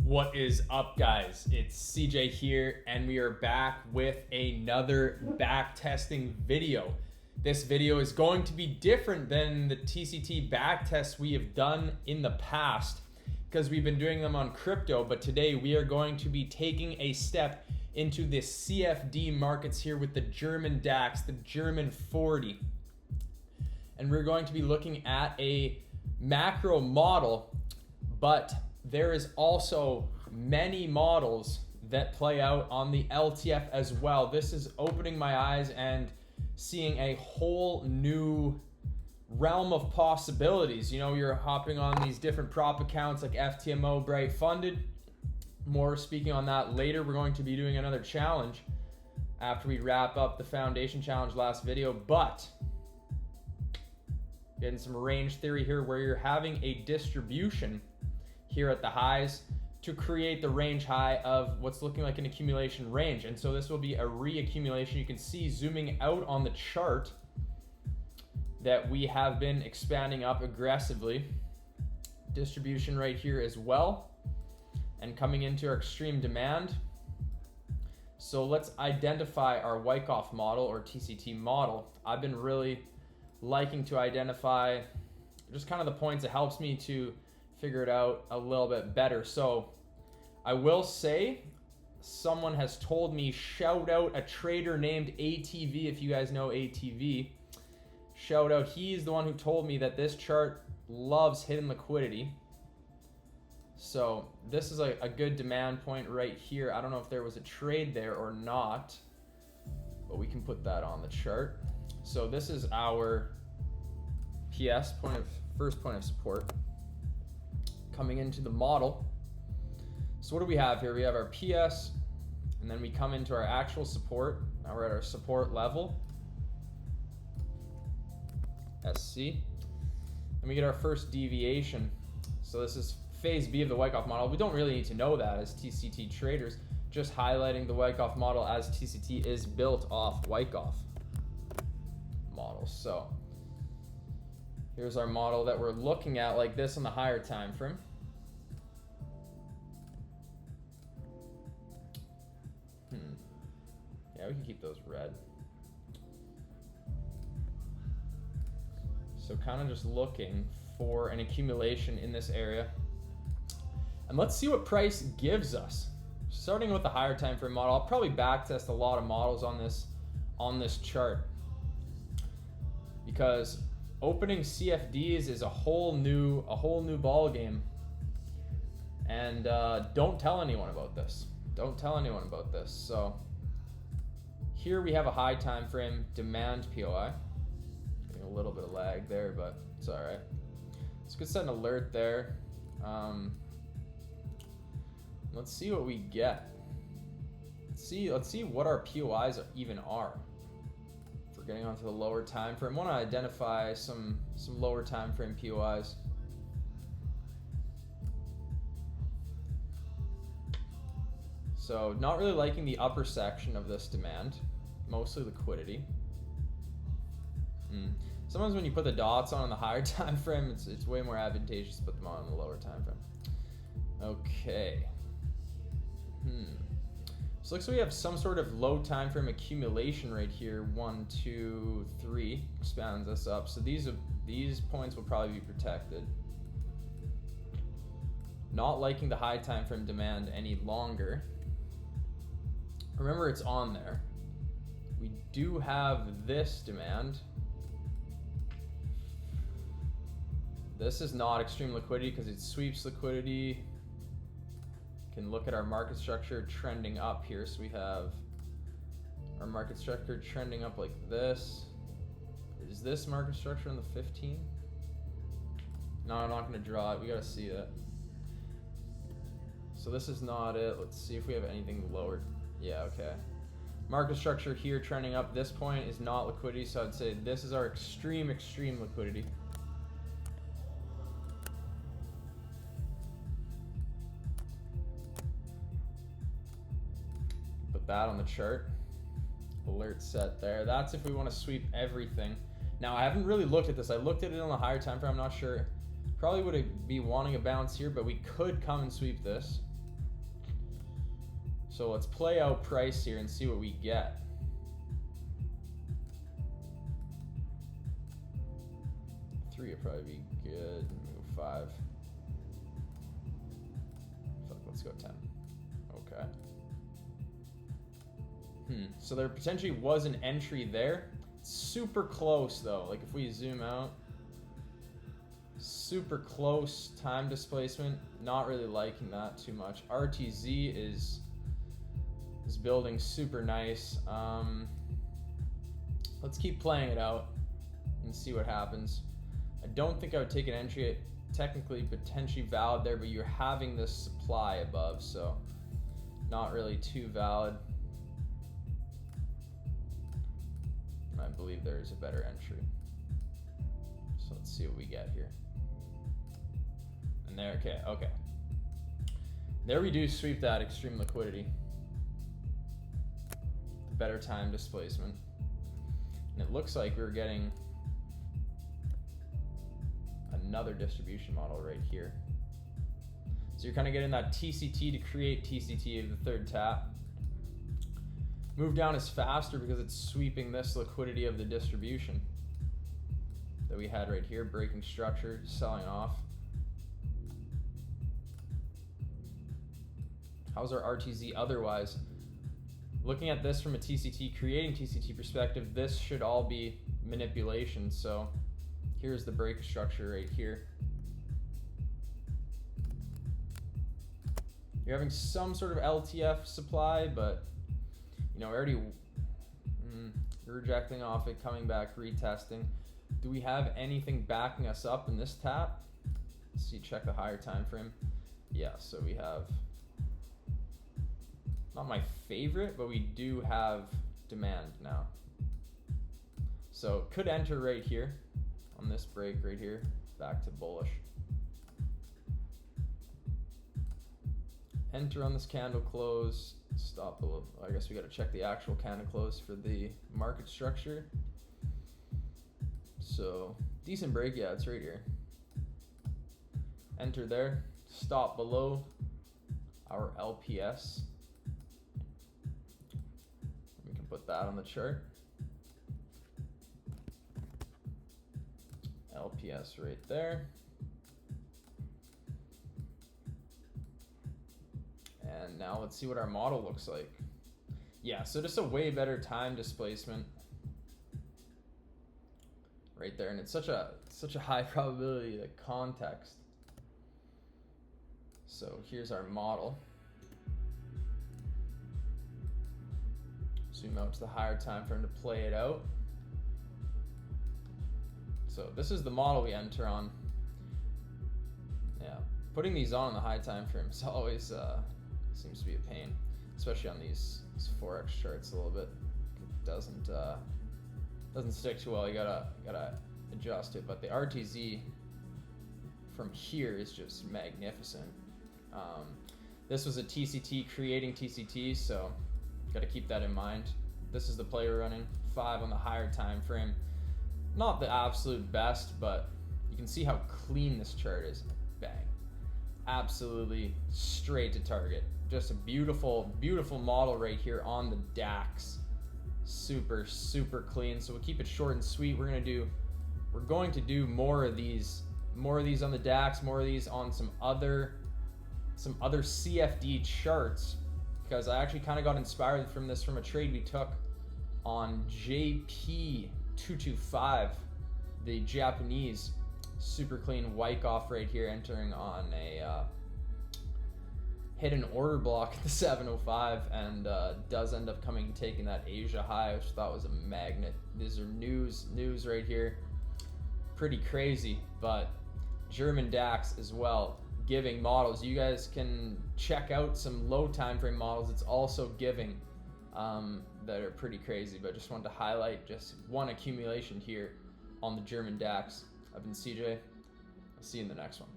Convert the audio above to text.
What is up, guys? It's CJ here, and we are back with another back testing video. This video is going to be different than the TCT back tests we have done in the past because we've been doing them on crypto, but today we are going to be taking a step into the CFD markets here with the German DAX, the German 40. And we're going to be looking at a macro model, but there is also many models that play out on the LTF as well. This is opening my eyes and seeing a whole new realm of possibilities. You know, you're hopping on these different prop accounts like FTMO, Bright Funded. More speaking on that later. We're going to be doing another challenge after we wrap up the foundation challenge last video, but getting some range theory here where you're having a distribution here at the highs to create the range high of what's looking like an accumulation range. And so this will be a reaccumulation. You can see zooming out on the chart that we have been expanding up aggressively. Distribution right here as well, and coming into our extreme demand. So let's identify our Wyckoff model or TCT model. I've been really liking to identify just kind of the points. It helps me to figure it out a little bit better. So I will say, someone has told me, shout out a trader named ATV. If you guys know ATV, shout out. He's the one who told me that this chart loves hidden liquidity. So this is a good demand point right here. I don't know if there was a trade there or not, but we can put that on the chart. So this is our PS first point of support coming into the model. So what do we have here? We have our PS, and then we come into our actual support. Now we're at our support level, SC, and we get our first deviation. So this is phase B of the Wyckoff model. We don't really need to know that as TCT traders, just highlighting the Wyckoff model as TCT is built off Wyckoff models. So here's our model that we're looking at like this on the higher time frame. Yeah, we can keep those red. So kind of just looking for an accumulation in this area. And let's see what price gives us. Starting with the higher time frame model, I'll probably backtest a lot of models on this chart, because opening CFDs is a whole new ball game. And don't tell anyone about this. Don't tell anyone about this. So here we have a high time frame demand POI. Getting a little bit of lag there, but it's all right. Let's go set an alert there. Let's see what we get. Let's see what our POIs even are. If we're getting onto the lower time frame, I want to identify some lower time frame POIs. So not really liking the upper section of this demand, mostly liquidity. Sometimes when you put the dots on the higher time frame, it's way more advantageous to put them on the lower time frame. Okay. So looks like we have some sort of low time frame accumulation right here. 1, 2, 3 expands us up. So these points will probably be protected. Not liking the high time frame demand any longer. Remember, it's on there. We do have this demand. This is not extreme liquidity because it sweeps liquidity. Can look at our market structure trending up here. So we have our market structure trending up like this. Is this market structure in the 15? No, I'm not going to draw it. We got to see it. So this is not it. Let's see if we have anything lower. Yeah, okay. Market structure here trending up. This point is not liquidity, so I'd say this is our extreme liquidity. Put that on the chart. Alert set there. That's if we want to sweep everything. Now, I haven't really looked at this. I looked at it on the higher time frame. I'm not sure. Probably would be wanting a bounce here, but we could come and sweep this. So let's play out price here and see what we get. Three would probably be good. Move 5. Fuck, let's go 10. Okay. So there potentially was an entry there. Super close though. Like if we zoom out, super close time displacement. Not really liking that too much. RTZ is building super nice. Let's keep playing it out and see what happens. I don't think I would take an entry at technically potentially valid there, but you're having this supply above, so not really too valid. I believe there is a better entry. So let's see what we get here. And there, okay. There we do sweep that extreme liquidity. Better time displacement. And it looks like we're getting another distribution model right here. So you're kind of getting that TCT to create TCT of the third tap. Move down is faster because it's sweeping this liquidity of the distribution that we had right here, breaking structure, selling off. How's our RTZ otherwise? Looking at this from a TCT, creating TCT perspective, this should all be manipulation. So here's the break structure right here. You're having some sort of LTF supply, but you know, already rejecting off it, coming back, retesting. Do we have anything backing us up in this tap? Let's see, check the higher time frame. Yeah, so we have, not my favorite, but we do have demand now. So could enter right here on this break right here, back to bullish. Enter on this candle close, stop below. I guess we got to check the actual candle close for the market structure. So decent break, yeah, it's right here. Enter there, stop below our LPS. We can put that on the chart. LPS right there. And now let's see what our model looks like. Yeah, so just a way better time displacement right there, and it's such a high probability, like context. So here's our model. Zoom out to the higher time frame to play it out. So this is the model we enter on. Yeah, putting these on the high time frame is always seems to be a pain, especially on these Forex charts a little bit. It doesn't stick too well. You gotta adjust it. But the RTZ from here is just magnificent. This was a TCT creating TCT, so gotta keep that in mind. This is the play we're running, 5 on the higher time frame. Not the absolute best, but you can see how clean this chart is. Bang. Absolutely straight to target. Just a beautiful, beautiful model right here on the DAX. Super, super clean. So we'll keep it short and sweet. We're going to do more of these on the DAX, more of these on some other CFD charts, because I actually kind of got inspired from this from a trade we took on JP225, the Japanese super clean Wyckoff right here, entering on a hit an order block at the 705 and does end up coming and taking that Asia high, which I thought was a magnet. These are news right here. Pretty crazy, but German DAX as well, giving models. You guys can check out some low time frame models. It's also giving that are pretty crazy, but just wanted to highlight just one accumulation here on the German DAX. I've been CJ. I'll see you in the next one.